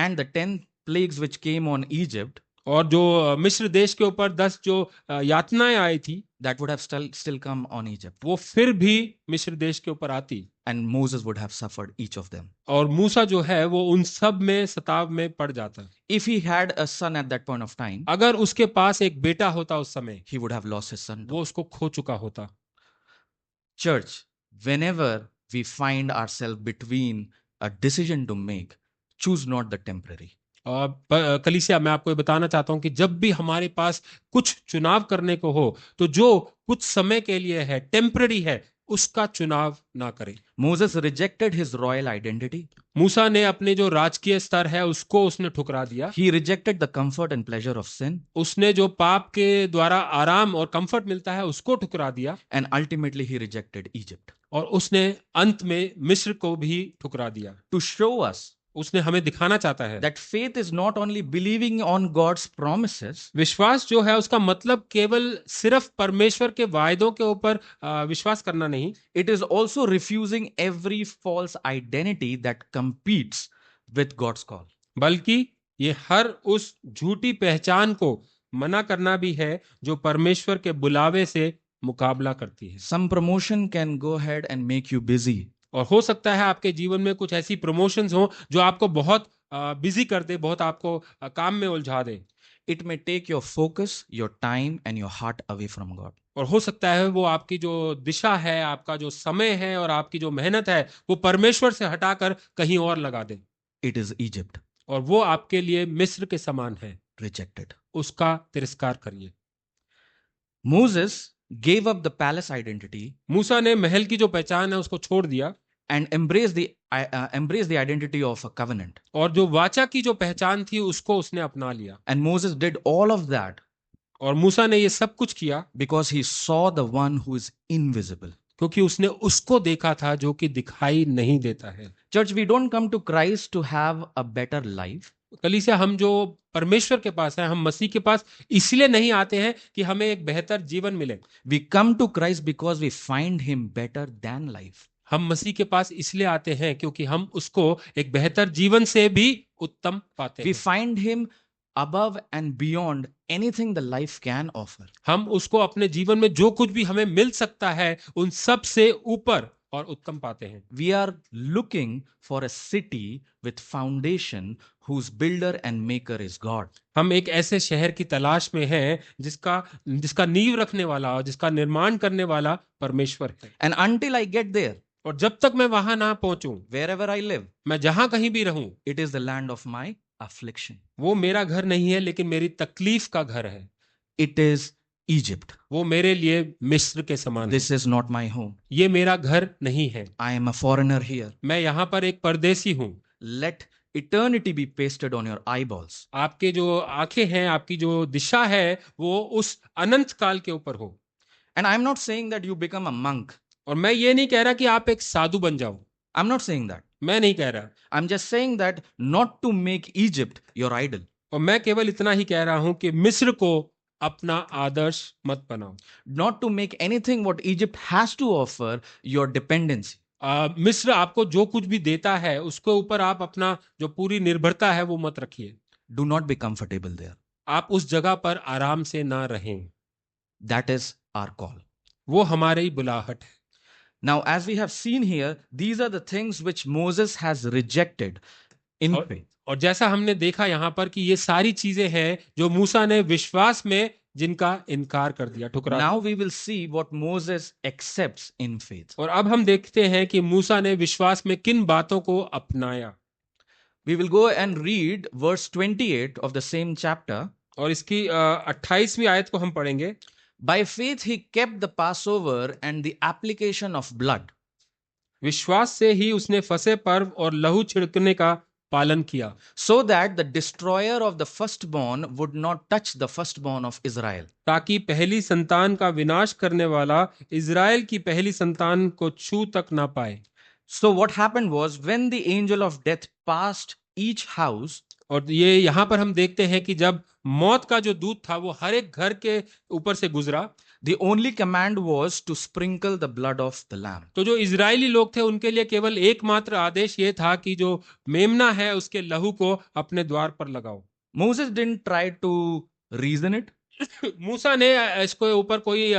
And the 10 plagues which came on Egypt, और जो मिस्र देश के ऊपर 10 जो यातनाएं आई थी, that would have still come on Egypt. वो फिर भी मिस्र देश के ऊपर आती। And Moses would have suffered each of them. और मूसा जो है वो उन सब में सताव में पड़ जाता। If he had a son at that point of time, अगर उसके पास एक बेटा होता उस समय, he would have lost his son. वो उसको खो चुका होता। Church, whenever we find ourselves between a decision to make, choose not the temporary. कलीसिया, मैं आपको ये बताना चाहता हूं कि जब भी हमारे पास कुछ चुनाव करने को हो तो जो कुछ समय के लिए है, टेम्पररी है, उसका चुनाव ना करें। Moses rejected his royal identity. मूसा ने अपने जो राजकीय स्तर है उसको उसने ठुकरा दिया। He rejected the comfort and pleasure of sin. उसने जो पाप के द्वारा आराम और कंफर्ट मिलता है उसको ठुकरा दिया। And ultimately he rejected Egypt. और उसने अंत में मिस्र को भी ठुकरा दिया। To show us उसने हमें दिखाना चाहता है that faith is not only believing on God's promises, विश्वास जो है उसका मतलब केवल सिर्फ परमेश्वर के वायदों के ऊपर विश्वास करना नहीं, it is also refusing every false identity that competes with God's call. बल्कि ये हर उस झूठी पहचान को मना करना भी है जो परमेश्वर के बुलावे से मुकाबला करती है। Some promotion can go ahead and make you busy. और हो सकता है आपके जीवन में कुछ ऐसी प्रमोशंस हो जो आपको बहुत बिजी कर दे, बहुत आपको काम में उलझा दे। It may take your focus, your time and your heart away from God. और हो सकता है वो आपकी जो दिशा है, आपका जो समय है और आपकी जो मेहनत है वो परमेश्वर से हटाकर कहीं और लगा दे। It is Egypt. और वो आपके लिए मिस्र के समान है। Rejected. उसका तिरस्कार करिए। Moses gave up the palace identity मूसा ने महल की जो पहचान है उसको छोड़ दिया and embraced the identity of a covenant. और जो वाचा की जो पहचान थी उसको उसने अपना लिया। And Moses did all of that और मूसा ने ये सब कुछ किया because he saw the one who is invisible. क्योंकि उसने उसको देखा था जो कि दिखाई नहीं देता है। Church, we don't come to Christ to have a better life. कलीसिया, हम जो परमेश्वर के पास हैं, हम मसीह के पास इसलिए नहीं आते हैं कि हमें एक बेहतर जीवन मिले। We come to Christ because we find him better than life. हम मसीह के पास इसलिए आते हैं क्योंकि हम उसको एक बेहतर जीवन से भी उत्तम पाते We हैं। find him above and beyond anything the life can offer. हम उसको अपने जीवन में जो कुछ भी हमें मिल सकता है उन सब से ऊपर और उत्तम पाते हैं। We are looking for a city with foundation whose builder and maker is God. हम एक ऐसे शहर की तलाश में हैं जिसका नींव रखने वाला और जिसका निर्माण करने वाला परमेश्वर है। And until I get there, और जब तक मैं वहां ना पहुंचूं, wherever I live, मैं जहां कहीं भी रहूं, it is the land of my affliction. वो मेरा घर नहीं है लेकिन मेरी तकलीफ का घर है। It is Egypt. वो मेरे लिए मिस्र के समान है। This is not my home. ये मेरा घर नहीं है। I am a foreigner here. मैं यहाँ पर एक परदेसी हूँ। Let eternity be pasted on your eyeballs. आपके जो आंखें हैं, आपकी जो दिशा है वो उस अनंत काल के ऊपर हो। And I'm not saying that you become a monk. और मैं ये नहीं कह रहा कि आप एक साधु बन जाओ। I'm not saying that. मैं नहीं कह रहा। I'm just saying that not to make Egypt your idol. और मैं केवल इतना ही कह रहा हूं कि मिस्र को अपना आदर्श मत बनाओ। Not to make anything what Egypt has to offer your dependency. मिस्र आपको जो कुछ भी देता है उसके ऊपर आप अपना जो पूरी निर्भरता है वो मत रखिए। Do not be comfortable there. आप उस जगह पर आराम से ना रहें। That is our call. वो हमारी बुलाहट है। Now, as we have seen here, these are the things which Moses has rejected in faith. और जैसा हमने देखा यहाँ पर कि ये सारी चीजें हैं जो मूसा ने विश्वास में जिनका इनकार कर दिया, ठुकरा दिया। Now we will see what Moses accepts in faith. और अब हम देखते हैं कि मूसा ने विश्वास में किन बातों को अपनाया। We will go and read verse 28 of the same chapter. और इसकी 28वीं आयत को हम पढ़ेंगे। By faith he kept the Passover and the application of blood. विश्वास से ही उसने फसह पर्व और लहू छिड़कने का पालन किया, so that the destroyer of the firstborn would not touch the firstborn of Israel. ताकि पहली संतान का विनाश करने वाला इज़राइल की पहली संतान को छू तक ना पाए। So what happened was when the angel of death passed each house, और ये यहाँ पर हम देखते हैं कि जब मौत का जो दूत था वो हर एक घर के ऊपर से गुजरा, the only command was to sprinkle the blood of the lamb. तो जो इजरायली लोग थे उनके लिए केवल एकमात्र आदेश ये था कि जो मेमना है उसके लहू को अपने द्वार पर लगाओ। Moses didn't try to reason it. मूसा ने इसके ऊपर कोई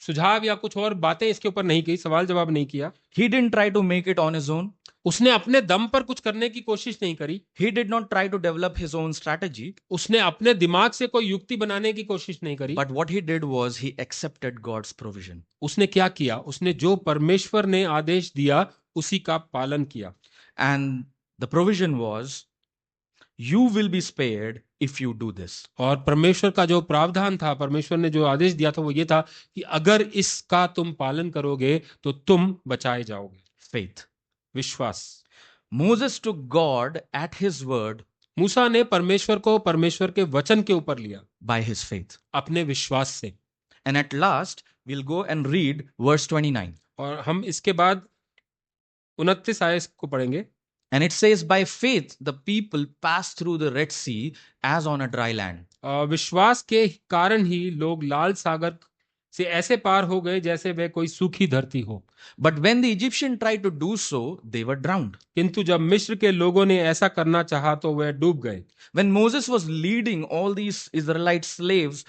सुझाव या कुछ और बातें इसके ऊपर नहीं की, सवाल जवाब नहीं किया। He didn't try to make it on his own. उसने अपने दम पर कुछ करने की कोशिश नहीं करी। He did not try to develop his own strategy. उसने अपने दिमाग से कोई युक्ति बनाने की कोशिश नहीं करी। But what he did was he accepted God's provision. उसने क्या किया? उसने जो परमेश्वर ने आदेश दिया उसी का पालन किया। And the provision was, you will be spared if you do this. और परमेश्वर का जो प्रावधान था, परमेश्वर ने जो आदेश दिया था वो ये था कि अगर इसका तुम पालन करोगे तो तुम बचाए जाओगे। Faith. विश्वास। Moses took God at his word मूसा ने परमेश्वर को परमेश्वर के वचन के ऊपर लिया by his faith. अपने विश्वास से। And at last, we'll go and read verse 29. और हम इसके बाद 29 आयत को पढ़ेंगे। And it says, by faith, the people passed through the Red Sea as on a dry land. विश्वास के कारण ही लोग लाल सागर से ऐसे पार हो गए जैसे वह कोई सूखी धरती हो। But when the Egyptian tried to do so, they were drowned. किंतु जब मिस्र के लोगों ने ऐसा करना चाहा तो वह डूब गए। When Moses was leading all these Israelite slaves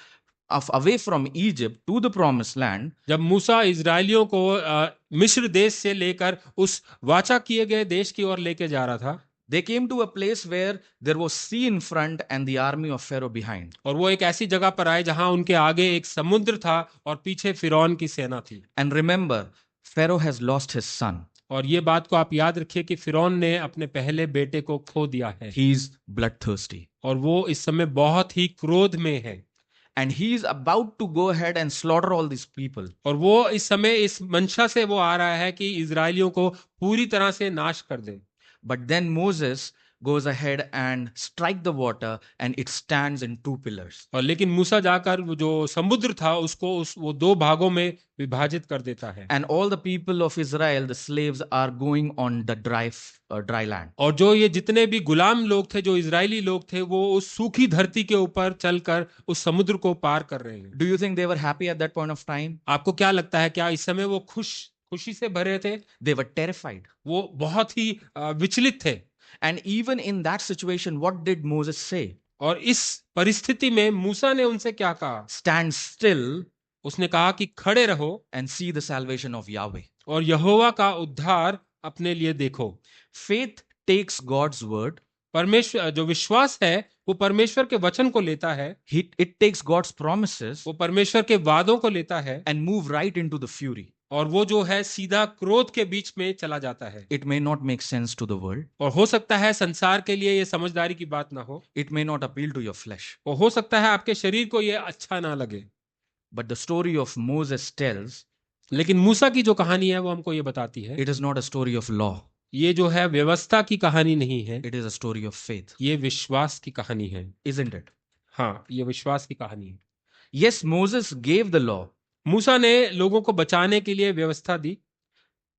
away from Egypt to the promised land, जब मूसा इजरायलियों को मिस्र देश से लेकर उस वाचा किए गए देश की ओर लेके जा रहा था, they came to a place where there was sea in front and the army of Pharaoh behind. और वो एक ऐसी जगह पर आए जहां उनके आगे एक समुद्र था और पीछे फिरौन की सेना थी। And remember, Pharaoh has lost his son. और ये बात को आप याद रखिए कि फिरौन ने अपने पहले बेटे को खो दिया है। He is bloodthirsty. और वो इस समय बहुत ही क्रोध में है। And he is about to go ahead and slaughter all these people. और वो इस समय इस मंशा से वो आ रहा है कि इजरायलियों को पूरी तरह से नाश कर दे। But then Moses goes ahead and strike the water and it stands in two pillars. और लेकिन मूसा जाकर वो जो समुद्र था उसको वो दो भागों में विभाजित कर देता है। And all the people of Israel, the slaves, are going on the dry land. और जो ये जितने भी गुलाम लोग थे, जो इजरायली लोग थे, वो उस सूखी धरती के ऊपर चलकर उस समुद्र को पार कर रहे हैं। Do you think they were happy at that point of time? आपको क्या लगता है, क्या इस समय वो खुशी से भरे थे? They were terrified. वो बहुत ही विचलित थे। And even in that situation, what did Moses say? और इस परिस्थिति में मूसा ने उनसे क्या कहा? Stand still उसने कहा कि खड़े रहो and see the salvation of Yahweh. और यहोवा का उद्धार अपने लिए देखो। Faith takes God's word. परमेश्वर जो विश्वास है वो परमेश्वर के वचन को लेता है। It takes God's promises वो परमेश्वर के वादों को लेता है and move right into the fury. और वो जो है सीधा क्रोध के बीच में चला जाता है। It may not make sense to the world. और हो सकता है संसार के लिए ये समझदारी की बात ना हो। It may not appeal to your flesh. और हो सकता है आपके शरीर को ये अच्छा ना लगे। But the story of Moses tells, लेकिन मूसा की जो कहानी है वो हमको ये बताती है, it is not a story of law. ये जो है व्यवस्था की कहानी नहीं है, It is a story of faith. ये विश्वास की कहानी है। Isn't it? हाँ, ये विश्वास की कहानी है। Yes, Moses gave the law, मूसा ने लोगों को बचाने के लिए व्यवस्था दी,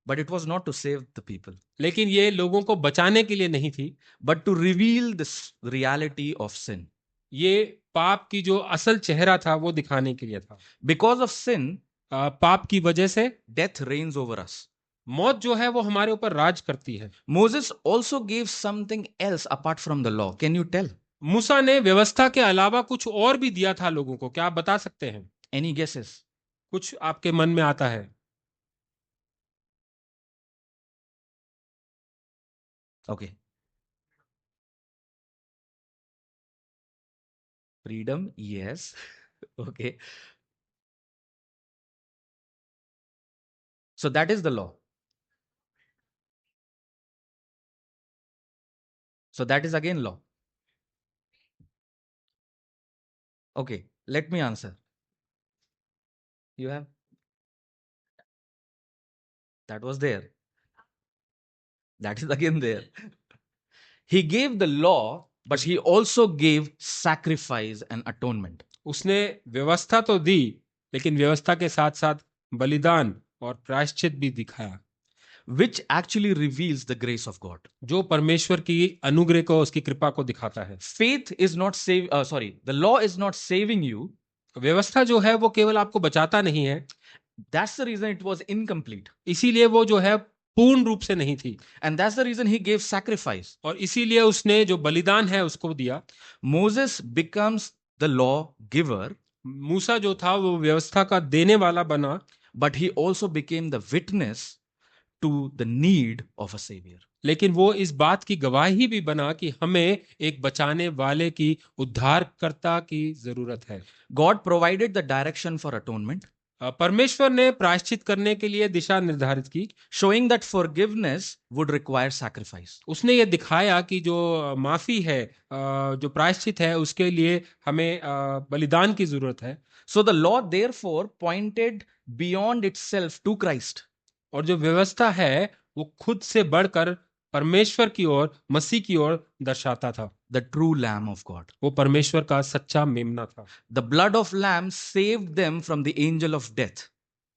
but it was not to save the people, लेकिन ये लोगों को बचाने के लिए नहीं थी, but to reveal this reality of sin. ये पाप की जो असल चेहरा था वो दिखाने के लिए था। Because of sin, पाप की वजह से death reigns over us. मौत जो है वो हमारे ऊपर राज करती है। Moses also gave something else apart from the law. Can you tell? मूसा ने व्यवस्था के अलावा कुछ और भी दिया था लोगों को, क्या आप बता सकते हैं? Any guesses? कुछ आपके मन में आता है? Okay. Freedom, yes. Okay. So that is the law. So that is again law. Okay, let me answer. You have? That was there. That is again there. He gave the law, but he also gave sacrifice and atonement. उसने व्यवस्था तो दी, लेकिन व्यवस्था के साथ साथ बलिदान और प्रायश्चित भी दिखाया, which actually reveals the grace of God. जो परमेश्वर की अनुग्रह को, उसकी कृपा को दिखाता है. Faith is not the law is not saving you. व्यवस्था जो है वो केवल आपको बचाता नहीं है. That's the reason it was incomplete. इसीलिए वो जो है पूर्ण रूप से नहीं थी. And that's the reason he gave sacrifice. और इसीलिए उसने जो बलिदान है उसको दिया. Moses becomes the law giver. मूसा जो था वो व्यवस्था का देने वाला बना. But he also became the witness to the need of a savior. लेकिन वो इस बात की गवाही भी बना कि हमें एक बचाने वाले की, उद्धारकर्ता की जरूरत है. God provided the direction for atonement. परमेश्वर ने प्रायश्चित करने के लिए दिशा निर्धारित की, showing that forgiveness would require sacrifice. उसने ये दिखाया कि जो माफी है, जो प्रायश्चित है, उसके लिए हमें बलिदान की जरूरत है. So the law therefore pointed beyond itself to Christ. और जो व्यवस्था है वो खुद से बढ़कर परमेश्वर की ओर, मसीह की ओर दर्शाता था. The true Lamb of God. वो परमेश्वर का सच्चा मेमना था. The blood of lamb saved them from the angel of death.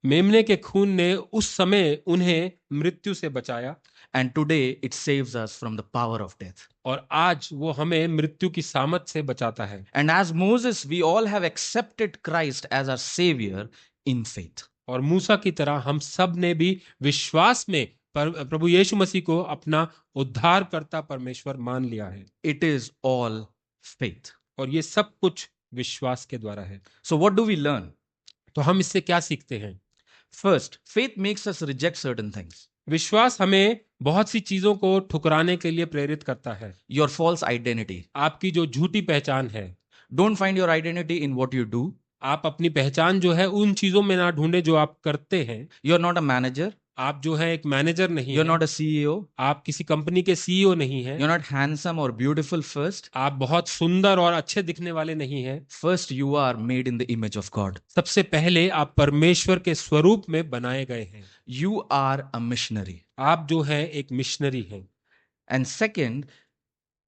मेमने के खून ने उस समय उन्हें मृत्यु से बचाया. And today it saves us from the power of death. और आज वो हमें मृत्यु की सामत से बचाता है. And as Moses, we all have accepted Christ as our savior in faith. और मूसा की तरह हम सब ने भी विश्वास में प्रभु यीशु मसीह को अपना उद्धारकर्ता परमेश्वर मान लिया है. It is all faith. और ये सब कुछ विश्वास के द्वारा है. So what do we learn? तो हम इससे क्या सीखते हैं? First, faith makes us reject certain things. विश्वास हमें बहुत सी चीजों को ठुकराने के लिए प्रेरित करता है. Your false identity. आपकी जो झूठी पहचान है. Don't find your identity in what you do. आप अपनी पहचान जो है उन चीजों में ना ढूंढे जो आप करते हैं. You're not a manager. आप जो है एक मैनेजर नहीं You're है. not a CEO. आप किसी कंपनी के सीईओ नहीं है. You're not handsome or beautiful first. आप बहुत सुंदर और अच्छे दिखने वाले नहीं हैं. First, you are made in the image of God. सबसे पहले आप परमेश्वर के स्वरूप में बनाए गए हैं. You are a missionary. आप जो है एक मिशनरी हैं. And second,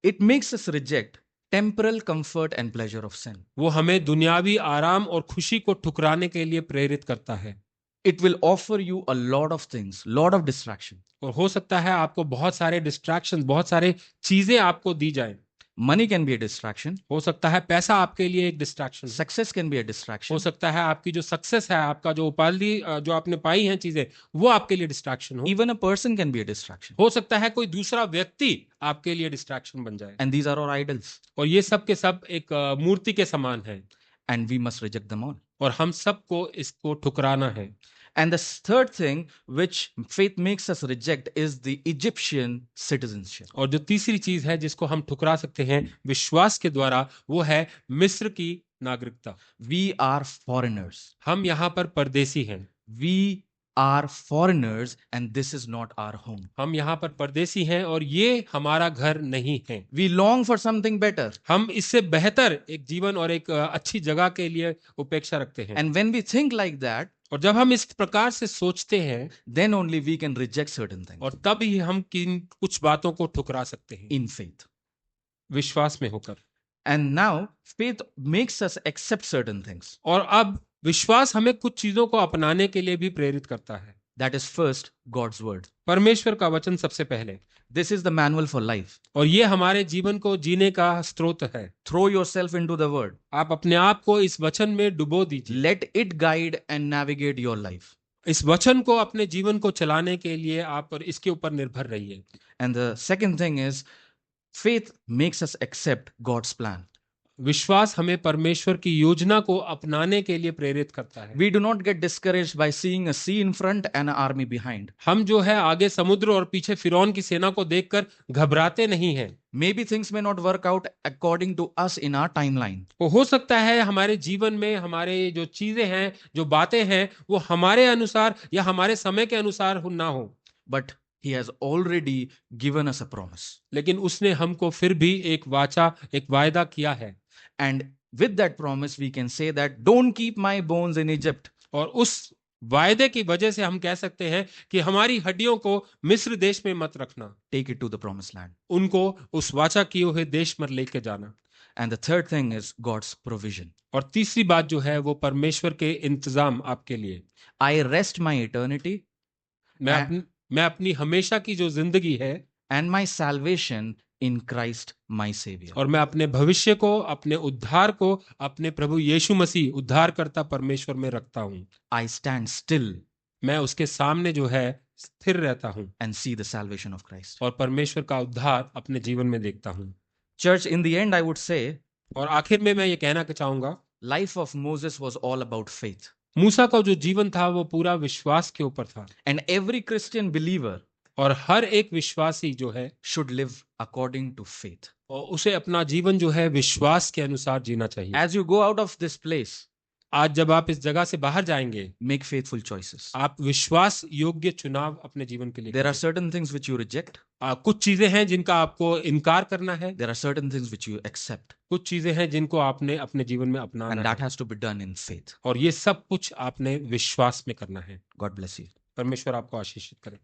it makes us reject temporal comfort and pleasure of sin. वो हमें दुनियावी आराम और खुशी को ठुकराने के लिए प्रेरित करता है. It will offer you a lot of things, lot of distraction. और हो सकता है आपको बहुत सारे डिस्ट्रैक्शन, बहुत सारे चीजें आपको दी जाएं. Money can be a distraction. हो सकता है पैसा आपके लिए एक distraction. Success can be a distraction. हो सकता है आपकी जो सक्सेस है, आपका जो उपाधि जो आपने पाई हैं चीजें, वो आपके लिए डिस्ट्रैक्शन हो. Even a person can be a distraction. हो सकता है कोई दूसरा व्यक्ति आपके लिए डिस्ट्रैक्शन बन जाए. And these are our idols. और ये सब के सब एक मूर्ति के समान है. And we must reject them all. और हम सबको इसको ठुकराना है. And the third thing which faith makes us reject is the Egyptian citizenship. और जो तीसरी चीज है जिसको हम ठुकरा सकते हैं विश्वास के द्वारा, वो है मिस्र की नागरिकता. We are foreigners. हम यहाँ पर परदेसी हैं. We are foreigners and this is not our home. हम यहाँ पर परदेसी हैं और ये हमारा घर नहीं है. We long for something better. हम इससे बेहतर एक जीवन और एक अच्छी जगह के लिए उपेक्षा रखते हैं. And when we think like that, और जब हम इस प्रकार से सोचते हैं, then only we can reject certain things. और तब ही हम किन कुछ बातों को ठुकरा सकते हैं. In faith. विश्वास में होकर. And now faith makes us accept certain things. और अब विश्वास हमें कुछ चीजों को अपनाने के लिए भी प्रेरित करता है. That is first God's word. परमेश्वर का वचन सबसे पहले. This is the manual for life. और ये हमारे जीवन को जीने का स्रोत है. Throw yourself into the word. आप अपने आप को इस वचन में डुबो दीजिए. Let it guide and navigate your life. इस वचन को अपने जीवन को चलाने के लिए आप और इसके ऊपर निर्भर रहिए. And the second thing is faith makes us accept God's plan. विश्वास हमें परमेश्वर की योजना को अपनाने के लिए प्रेरित करता है. We do not get discouraged by seeing a sea in front and an army behind. हम जो है आगे समुद्र और पीछे फिरौन की सेना को देखकर घबराते नहीं हैं. Maybe things may not work out according to us in our timeline. हो सकता है हमारे जीवन में हमारे जो चीजें हैं, जो बातें हैं, वो हमारे अनुसार या हमारे समय के अनुसार ना हो. But He has already given us a promise. लेकिन उसने हमको फिर भी एक वाचा, एक वायदा किया है. And with that promise we can say that don't keep my bones in Egypt. और उस वायदे की वजह से हम कह सकते हैं कि हमारी हड्डियों को मिस्र देश में मत रखना, Take it to the promised land. उनको उस वाचा किए हुए देश में लेके जाना। And the third thing is God's provision. और तीसरी बात जो है वो परमेश्वर के इंतजाम आपके लिए। I rest my eternity मैं अपनी हमेशा की जो जिंदगी है and my salvation in Christ my Savior. और मैं अपने भविष्य को, अपने उद्धार को अपने प्रभु यीशु मसीह उद्धारकर्ता परमेश्वर में रखता हूं। I stand still मैं उसके सामने जो है स्थिर रहता हूं and see the salvation of Christ. और परमेश्वर का उद्धार अपने जीवन में देखता हूं। Church, in the end, I would say, और आखिर में मैं ये कहना चाहूंगा, life of Moses was all about faith. मूसा का जो जीवन था वो पूरा विश्वास के ऊपर था। And every Christian believer और हर एक विश्वासी जो है should live according to faith. और उसे अपना जीवन जो है विश्वास के अनुसार जीना चाहिए। As you go out of this place, आज जब आप इस जगह से बाहर जाएंगे, make faithful choices. आप विश्वास योग्य चुनाव अपने जीवन के लिए There are करें। certain things which you reject. कुछ चीजें हैं जिनका आपको इनकार करना है, There are certain things which you accept. कुछ चीजें हैं जिनको आपने अपने जीवन में And अपनाना that है has to be done in faith. और ये सब कुछ आपने विश्वास में करना है। God bless you. परमेश्वर आपको आशीषित करे।